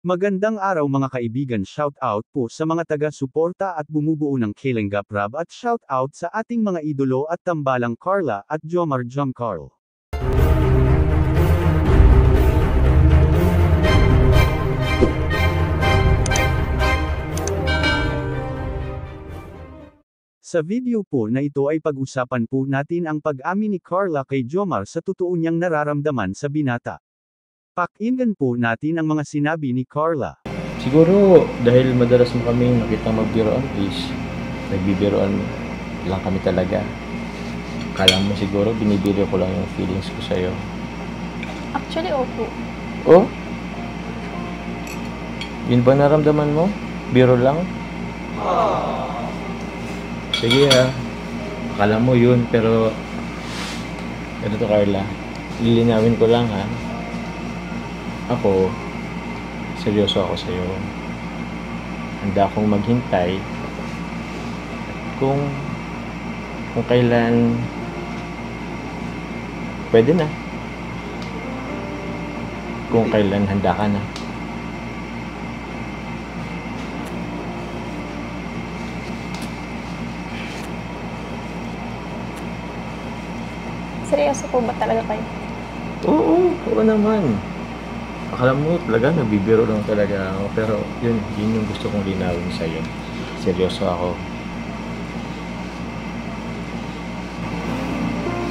Magandang araw mga kaibigan, shout out po sa mga taga-suporta at bumubuo ng Kalingap Rab at shout out sa ating mga idolo at tambalang Carla at Jomar Carl. Sa video po na ito ay pag-usapan po natin ang pag-amin ni Carla kay Jomar sa totoo niyang nararamdaman sa binata. Pakinggan po natin ang mga sinabi ni Carla. Siguro dahil madalas mo kaming nakitang magbiroan, please. Nagbibiroan lang kami talaga. Akala mo siguro binibiro ko lang yung feelings ko sa'yo. Actually, opo. Oh? Yun ba naramdaman mo? Biro lang? Sige ha. Akala mo yun, pero ganito Carla, lilinawin ko lang ha. Ako, seryoso ako sa'yo. Handa akong maghintay kung kailan pwede na. Kung kailan handa ka na. Seryoso po ba talaga kayo? Oo naman. Akala mo talaga, nagbibiro lang talaga ako. Pero yun yung gusto kong linawin sa'yo. Seryoso ako.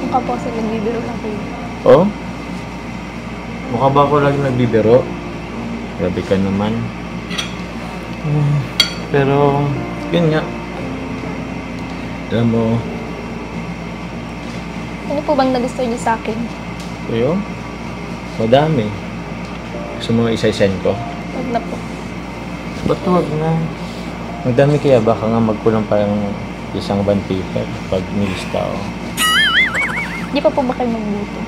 Mukha po kasi nagbibiro lang kayo. Oh? Mukha ba ako lagi nagbibiro? Grabe ka naman. Pero, yun nga. Alam mo, Ano po bang nagustuhan niyo sa akin? kuyo, madami. Gusto mo isa-send ko? Huwag na po. Ba't wag na? Magdami kaya baka nga magkulang parang isang bond paper pag nilista ko. Di pa po ba kayo magluto?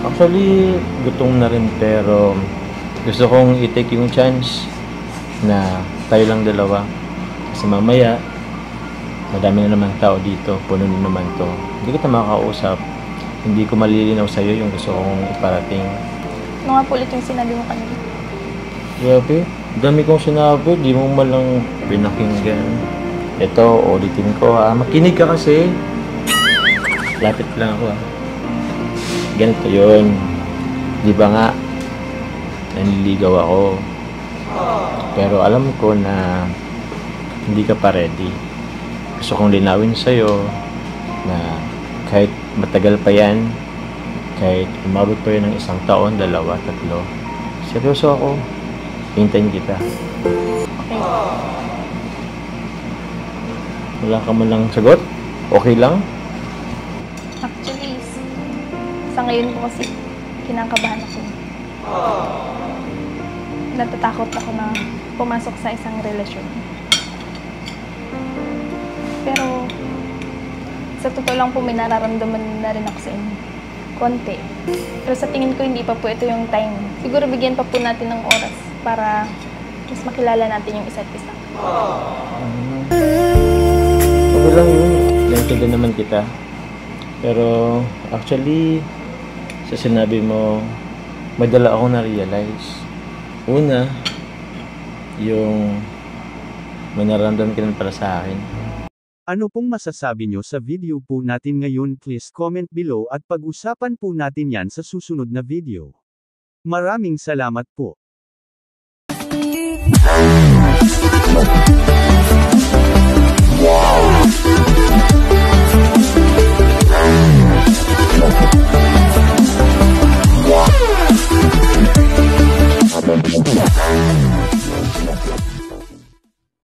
Actually, gutom na rin pero gusto kong i-take yung chance na tayo lang dalawa. Kasi mamaya, madami na naman tao dito, puno na naman to. Hindi kita makakausap. Hindi ko malilinaw sa'yo yung gusto kong iparating. Ano nga po ulit yung sinabi mo kanina? Grabe, dami kong sinabi, di mo malang pinakinggan. Ito, ulitin ko ha. Makinig ka kasi. Lapit lang ako ha. Ganito yun. Di ba nga, nanliligaw ako. Pero alam ko na hindi ka pa ready. Gusto kong linawin sa'yo na kahit matagal pa yan, kahit umabot pa yun ng 1 taon, 2, 3, seryoso ako. Hintayin kita. Okay. Wala ka man lang sagot? Okay lang? Actually, sa ngayon po kasi, kinakabahan ako. Natatakot ako na pumasok sa isang relasyon. Pero, sa totoo lang po, may nararamdaman na rin ako sa inyo. Konti. Pero sa tingin ko, hindi pa po ito yung time. Siguro bigyan pa po natin ng oras para mas makilala natin yung isa't isa. Okay lang yun. Naintindihan naman kita. Pero, actually, sa sinabi mo, may dala akong na-realize. Una, yung may nararamdaman ka na para sa akin. Ano pong masasabi nyo sa video po natin ngayon? Please comment below at pag-usapan po natin yan sa susunod na video. Maraming salamat po.